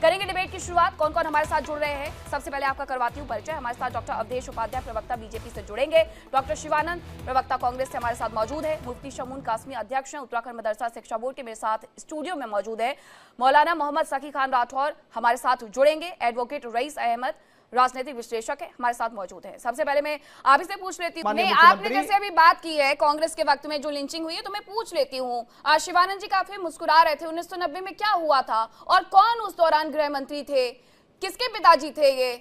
करेंगे डिबेट की शुरुआत। कौन कौन हमारे साथ जुड़ रहे हैं, सबसे पहले आपका करवाती हूँ परिचय। हमारे साथ डॉक्टर अवधेश उपाध्याय, प्रवक्ता बीजेपी से जुड़ेंगे। डॉक्टर शिवानंद, प्रवक्ता कांग्रेस से हमारे साथ मौजूद है। मुफ्ती शमून कासमी, अध्यक्ष हैं उत्तराखंड मदरसा शिक्षा बोर्ड के, मेरे साथ स्टूडियो में मौजूद है। मौलाना मोहम्मद सकी खान राठौर हमारे साथ जुड़ेंगे। एडवोकेट रईस अहमद, राजनीतिक विश्लेषक है, हमारे साथ मौजूद है। सबसे पहले मैं आप ही से पूछ लेती हूँ, आपने जैसे अभी बात की है कांग्रेस के वक्त में जो लिंचिंग हुई है, तो मैं पूछ लेती हूँ, शिवानंद जी काफी मुस्कुरा रहे थे, 1990 में क्या हुआ था और कौन उस दौरान गृह मंत्री थे, किसके पिताजी थे ये,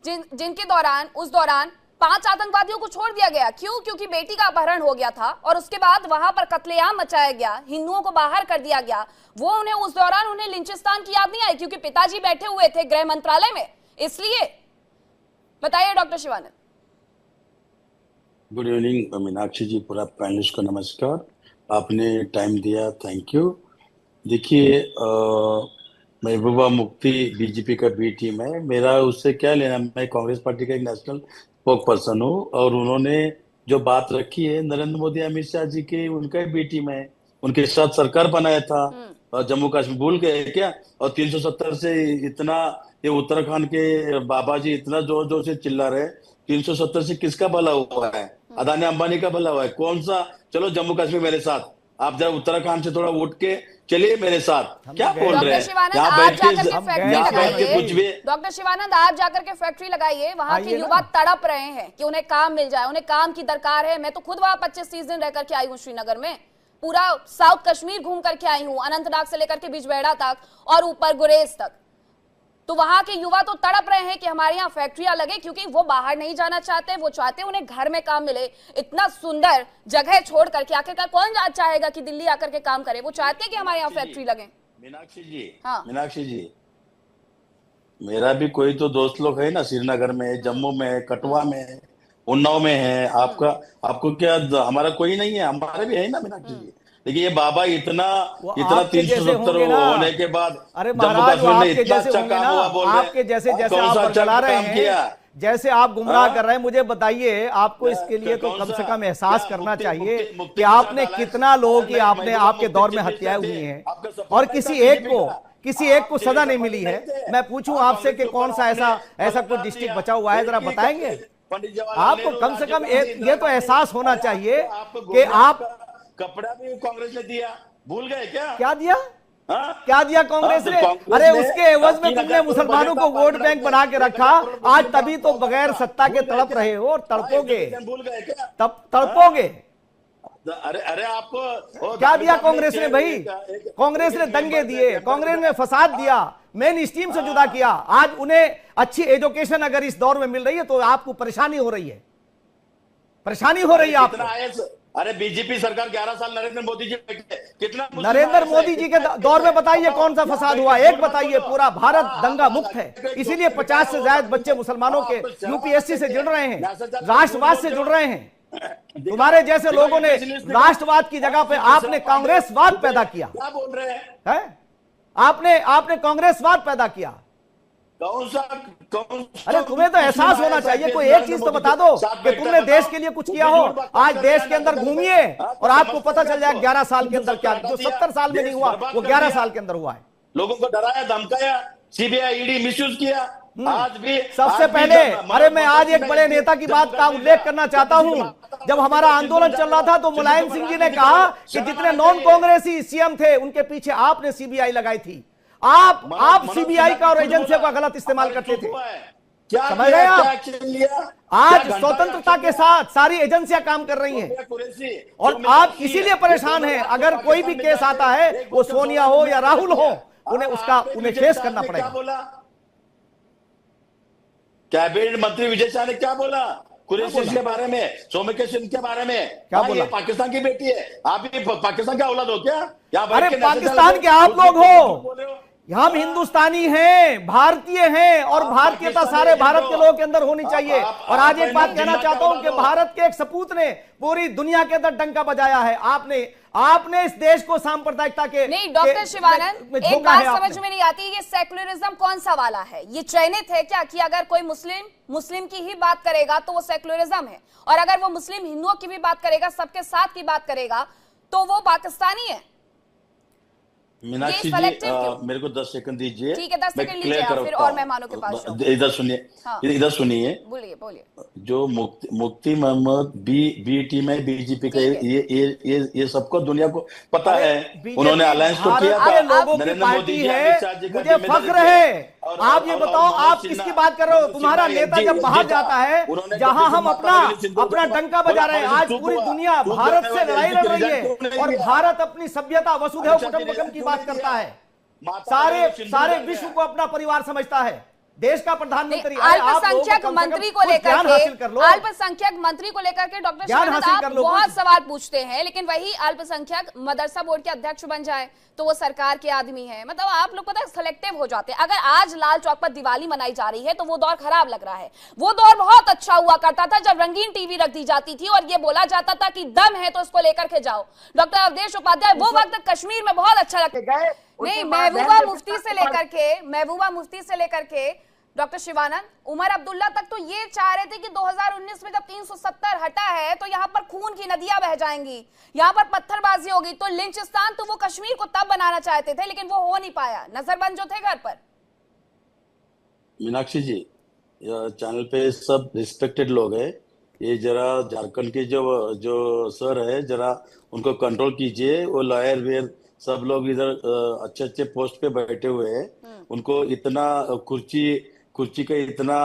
जिनके दौरान उस दौरान 5 आतंकवादियों को छोड़ दिया गया? क्यों? क्योंकि बेटी का अपहरण हो गया था और उसके बाद वहां पर कत्लेआम मचाया गया, हिंदुओं को बाहर कर दिया गया। वो उन्हें उस दौरान उन्हें लिंचिस्तान की याद नहीं आई क्योंकि पिताजी बैठे हुए थे गृह मंत्रालय में, इसलिए। बताइए doctor Shivanand. Good evening Meenakshi ji, पूरा पैनलिस्ट को नमस्कार, आपने टाइम दिया, थैंक यू। देखिए, महबूबा मुफ्ती बीजेपी का बी टीम है, मेरा उससे क्या लेना, मैं कांग्रेस पार्टी का एक नेशनल स्पोक पर्सन हूँ और उन्होंने जो बात रखी है नरेंद्र मोदी अमित शाह जी की, उनका बी टीम है, उनके साथ सरकार बनाया था और जम्मू कश्मीर भूल गए क्या? और 370 से इतना, ये उत्तराखंड के बाबा जी इतना जोर जोर से चिल्ला रहे, 370 से किसका भला हुआ है? अदानी अंबानी का भला हुआ है? कौन सा? चलो जम्मू कश्मीर मेरे साथ, आप जरा उत्तराखंड से थोड़ा उठ के चलिए मेरे साथ। क्या बोल रहे हैं? यहाँ बैठ के कुछ भी। डॉक्टर शिवानंद, आप जाकर के फैक्ट्री लगाइए, वहाँ के युवा तड़प रहे हैं कि उन्हें काम मिल जाए, उन्हें काम की दरकार है। मैं तो खुद वहाँ 25-30 दिन रह करके आई हूँ श्रीनगर में, पूरा साउथ कश्मीर घूम करके आई हूँ, अनंतनाग से लेकर के बिजबेड़ा तक और ऊपर गुरेज तक। तो वहां के युवा तो तड़प रहे हैं कि हमारे यहाँ फैक्ट्रियां लगे, क्योंकि वो बाहर नहीं जाना चाहते, वो चाहते उन्हें घर में काम मिले। इतना सुंदर जगह छोड़ करके आखिरकार कौन चाहेगा कि दिल्ली आकर के काम करे? वो चाहते हैं कि हमारे यहाँ फैक्ट्री लगे। मीनाक्षी जी, हाँ मीनाक्षी जी, मेरा भी कोई तो दोस्त लोग है ना, श्रीनगर में, जम्मू में, कटवा में, उन्नाव में है। आपको क्या, हमारा कोई नहीं है? हमारा भी है ना मीनाक्षी जी। देखिए, ये बाबा इतना 370 होने के बाद, अरे महाराज आपके जैसे होंगे ना, आपके जैसे जैसे आप चला रहे हैं, जैसे आप गुमराह कर रहे हैं। मुझे बताइए, आपको इसके लिए तो कम से कम एहसास करना चाहिए कि आपने कितना लोगों की आपने आपके दौर में हत्याएं हुई हैं और किसी एक को सजा नहीं मिली है। मैं पूछूं आपसे कि कौन सा ऐसा कोई डिस्ट्रिक्ट बचा हुआ है, जरा बताएंगे? आपको कम से कम ये तो एहसास होना चाहिए कि आप, कपड़ा भी कांग्रेस ने दिया, भूल गए क्या? क्या दिया? क्या दिया कांग्रेस ने? अरे उसके एवज में तुमने मुसलमानों को वोट बैंक बना के रखा। आज तभी तो बगैर सत्ता के तड़प रहे हो और तड़पोगे, भूल गए क्या? तब तड़पोगे। अरे आपको क्या दिया कांग्रेस ने भाई? कांग्रेस ने दंगे दिए, कांग्रेस ने फसाद दिया, मेन स्ट्रीम से जुदा किया। आज उन्हें अच्छी एजुकेशन अगर इस दौर में मिल रही है तो आपको परेशानी हो रही है, परेशानी हो रही है आपको। अरे बीजेपी सरकार 11 साल नरेंद्र मोदी जी कितना, नरेंद्र मोदी जी के दौर में बताइए कौन सा फसाद हुआ? एक बताइए। पूरा भारत दंगा मुक्त है, इसीलिए 50 से ज्यादा बच्चे मुसलमानों के यूपीएससी से जुड़ रहे हैं, राष्ट्रवाद से जुड़ रहे हैं। तुम्हारे जैसे लोगों ने राष्ट्रवाद की जगह पे आपने कांग्रेसवाद पैदा किया। क्या बोल रहे हैं? आपने कांग्रेसवाद पैदा किया। कौन सा? अरे तुम्हें तो एहसास होना चाहिए, कोई एक चीज तो बता दो कि तुमने देश के लिए कुछ किया हो। आज देश के अंदर घूमिए और आपको पता चल जाए 11 साल के अंदर क्या, जो 70 साल में नहीं हुआ वो 11 साल के अंदर हुआ है। लोगों को डराया, धमकाया, सीबीआई ईडी मिसयूज किया। आज भी सबसे पहले, अरे मैं आज एक बड़े नेता की बात का उल्लेख करना चाहता हूं। जब हमारा आंदोलन चल रहा था तो मुलायम सिंह जी ने कहा कि जितने नॉन कांग्रेसी सीएम थे उनके पीछे आपने सीबीआई लगाई थी। आप सीबीआई का और एजेंसियों का गलत इस्तेमाल करते थे। समझ रहे हैं आप? आज स्वतंत्रता के साथ सारी एजेंसियां काम कर रही हैं और आप इसीलिए परेशान हैं। अगर कोई भी केस आता है, वो सोनिया हो या राहुल हो, उन्हें फेस करना पड़ेगा। कैबिनेट मंत्री विजय शाह ने क्या बोला कुरैशी के बारे में, सोमके सिंह के बारे में? क्या बोला? पाकिस्तान की बेटी है, आप भी पाकिस्तान का औलाद हो क्या? अरे पाकिस्तान के आप लोग हो, हम हिंदुस्तानी हैं, भारतीय हैं और भारतीयता सारे भारत के लोगों के अंदर होनी चाहिए। और आज एक बात कहना चाहता हूं कि भारत के एक सपूत ने पूरी दुनिया के अंदर डंका बजाया है। आपने इस देश को सांप्रदायिकता के नहीं। डॉक्टर शिवानंद, एक बात समझ में नहीं आती, ये सेक्युलरिज्म कौन सा वाला है? ये चयनित है क्या कि अगर कोई मुस्लिम की ही बात करेगा तो वो सेक्युलरिज्म है, और अगर वो मुस्लिम हिंदुओं की भी बात करेगा, सबके साथ की बात करेगा, तो वो पाकिस्तानी है? मीनाक्षी जी selective क्यों? मेरे को 10 सेकंड दीजिए। ठीक है, 10 मैं सेकंड क्लियर लीजिए आप, करता फिर हूँ। और मेहमानों के पास जाओ। इधर सुनिए, हाँ। इधर सुनिए। बोलिए बोलिए। जो मुफ्ती मोहम्मद बी टीम है बीजेपी का, ठीक है। ये सबको दुनिया को पता अरे है। बीजेपी उन्होंने अलायंस तो किया भारत था के लोगों की नरेंद्र मोदी पार्टी जी, है, अमित शाह जी का मुझे जिम्मेदारी फख्र थे। है। और आप ये बताओ, मनोज आप सिन्हा, किसकी बात कर रहे हो? मनोज तुम्हारा सिन्हा नेता एसजी जब बाहर था, जाता है, उन्होंने जहां जब हम माता अपना भगनी सिंह को अपना बोला, डंका बजा रहे हैं, बोला, आज चुप पूरी हुआ। दुनिया चुप भारत करने से वाले लड़ाई एसजी लड़ के रही रिजल्ट क्यों है नहीं और दिया? भारत अपनी सभ्यता वसुधैव अच्छा, कुटुंबकम की क्यों बात नहीं करता दिया? है। माता सारे भगनी सिंधु सारे डाल विश्व गया। को अपना परिवार समझता है, देश का प्रधानमंत्री। अरे आप लोगों को अल्पसंख्यक कम से कम मंत्री को कुछ लेकर ज्ञान हासिल कर के, लो। अल्पसंख्यक मंत्री को लेकर के डॉक्टर ज्ञान शिवानंद हासिल आप कर लो बहुत कुछ। सवाल पूछते हैं, लेकिन वही अल्पसंख्यक मदरसा बोर्ड के अध्यक्ष बन जाए तो वो सरकार के आदमी है। मतलब आप लोग पता है सिलेक्टिव हो जाते हैं। अगर आज लाल चौक पर दिवाली मनाई जा रही है तो वो दौर खराब लग रहा है। वो दौर बहुत अच्छा हुआ करता था जब रंगीन टीवी रख दी जाती थी और ये बोला जाता था कि दम है तो इसको लेकर के जाओ। डॉक्टर अवधेश उपाध्याय वो वक्त कश्मीर में बहुत अच्छा लगता है। नहीं, महबूबा मुफ्ती से लेकर के डॉक्टर शिवानंद, उमर अब्दुल्ला तक तो ये चाह रहे थे कि 2019 में जब 370 हटा है तो यहाँ पर खून की नदियां बह जाएंगी, यहाँ पर पत्थरबाजी होगी। तो लिंचिस्तान तो वो कश्मीर को तब बनाना चाहते थे, लेकिन वो हो नहीं पाया। नजरबंद जो थे घर पर। मीनाक्षी जी, चैनल पे सब रिस्पेक्टेड लोग हैं। ये जरा झारखंड के जो जो सर है, जरा उनको कंट्रोल कीजिए। वो लॉयर वेयर सब लोग इधर अच्छे अच्छे पोस्ट पे बैठे हुए हैं। उनको इतना कुर्सी का इतना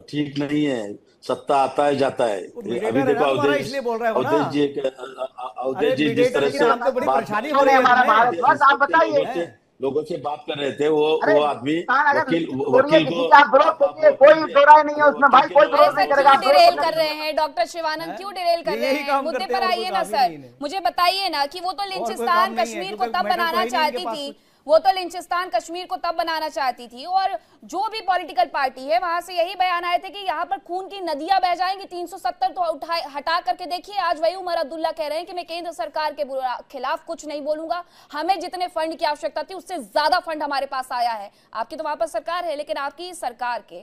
ठीक नहीं है। सत्ता आता है जाता है। वो अभी मीडिएटर है देखो ना तुम्हारा, इसलिए बोल रहे हो ना। अवधेश जी अरे जिस मीडिएटर, तरह लेकिन से आपको बड़ी बात परेशानी हो रही है हमारा इसमें। भारत बस आप बताइए। लोगों से बात कर रहे थे, वो अरे आदमी अगर वकील किसी को का विरोध करिए, कोई दो राय नहीं है उसमें भाई, कोई अरे विरोध नहीं सर करेगा। क्यों डिरेल कर रहे हैं डॉक्टर शिवानंद, क्यों डिरेल कर रहे यही हैं? काम मुद्दे करते पर हैं, और आइए कोई ना काम ही सर। नहीं है। मुझे बताइए ना कि वो तो काम लिंचिस्तान नहीं है, कश्मीर को क्योंकि तब मैटर तो बनाना है नहीं चाहती इनके पास थी। कुछ। वो तो लिंचिस्तान कश्मीर को तब बनाना चाहती थी, और जो भी पॉलिटिकल पार्टी है वहां से यही बयान आए थे कि यहाँ पर खून की नदियां बह जाएंगी। 370 तो हटा करके देखिए, आज वही उमर अब्दुल्ला कह रहे हैं कि मैं केंद्र सरकार के खिलाफ कुछ नहीं बोलूंगा। हमें जितने फंड की आवश्यकता थी उससे ज्यादा फंड हमारे पास आया है। आपकी तो वहां पर सरकार है, लेकिन आपकी सरकार के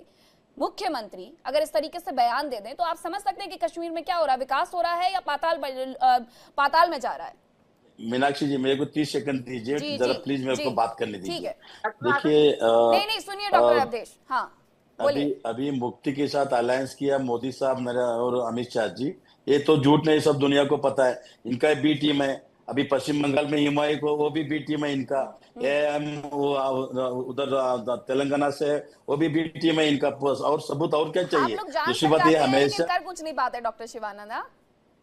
मुख्यमंत्री अगर इस तरीके से बयान दे दें तो आप समझ सकते हैं कि कश्मीर में क्या हो रहा है, विकास हो रहा है या पाताल में जा रहा है। मीनाक्षी जी, मेरे को 30 सेकंड दीजिए जी, जरा, जी, प्लीज मेरे जी, को बात करने ठीक दीजिए। है। देखिए नहीं सुनिए डॉक्टर अवधेश, हाँ अभी बोलिए। अभी मुफ्ती के साथ अलायंस किया मोदी साहब मेरा और अमित शाह जी। ये तो झूठ नहीं, सब दुनिया को पता है। इनका बी टीम है। अभी पश्चिम बंगाल में हिमायू को, वो भी बी टीम है इनका। उधर तेलंगाना से है, वो भी बी टीम है इनका। और सबूत और क्या आप चाहिए? लोग जान दूसरी कर बात जाते ये हैं लेकिन हमेशा कर कुछ नहीं पाते डॉक्टर शिवानंद। हाँ?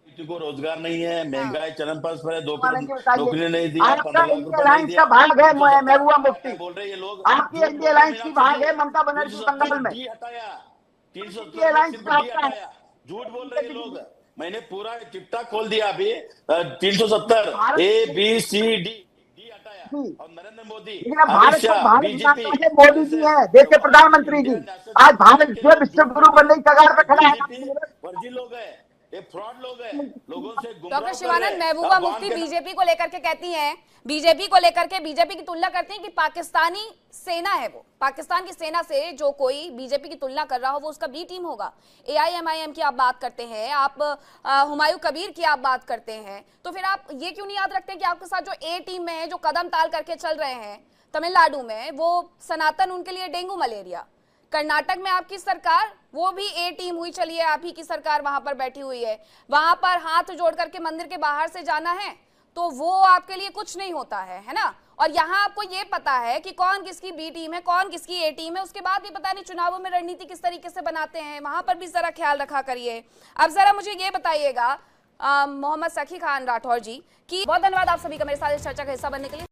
किसी को रोजगार नहीं है, महंगाई चरम पर है, 2 करोड़ बताइए, नौकरी नहीं दिया, आपका 15 लाख इंडिया रुपए नहीं अलायंस दिया। का भाग है महबूबा मुफ्ती, बोल रहे ये लोग, आपकी इंडिया अलायंस की भाग है ममता बनर्जी बंगाल में। हटाया, 370 ये अलायंस सिर्फ का डी आपका है। हटाया। झूठ बोल रहे ये लोग। मैंने पूरा चिट्ठा खोल दिया अभी। 370 ए बी सी डी हटाया। और नरेंद्र मोदी, लेकिन अब अमित भारत को शाह, भारत बीजेपी, माता है, मोदी जी हैं, देश के प्रधानमंत्री जी। आज भारत विश्व गुरु बनने की कगार पर खड़ा है। फर्जी लोग हैं, ये फ्रॉड लोग हैं, लोगों से गुमराह डॉक्टर कर रहे शिवानंद, हैं। महबूबा अब मुफ्ती वहां के- बीजेपी को लेकर के कहती हैं, बीजेपी को लेकर के बीजेपी की तुलना करती हैं कि पाकिस्तानी सेना है वो, पाकिस्तान की सेना से जो कोई बीजेपी की तुलना कर रहा हो वो उसका बी टीम होगा। AIMIM की आप बात करते हैं, आप हुमायूं कबीर की आप बात करते हैं, तो फिर आप ये क्यों नहीं याद रखते कि आपके साथ जो A टीम में है, जो कदम ताल करके चल रहे हैं तमिलनाडु में, वो सनातन उनके लिए डेंगू मलेरिया। कर्नाटक में आपकी सरकार, वो भी A टीम हुई, चलिए आप ही की सरकार वहां पर बैठी हुई है, वहां पर हाथ जोड़ करके मंदिर के बाहर से जाना है तो वो आपके लिए कुछ नहीं होता है ना। और यहाँ आपको ये पता है कि कौन किसकी बी टीम है, कौन किसकी A टीम है। उसके बाद भी पता नहीं चुनावों में रणनीति किस तरीके से बनाते हैं, वहां पर भी जरा ख्याल रखा करिए। अब जरा मुझे ये बताइएगा मोहम्मद सखी खान राठौर जी की बहुत धन्यवाद आप सभी का मेरे साथ इस चर्चा का हिस्सा बनने के लिए।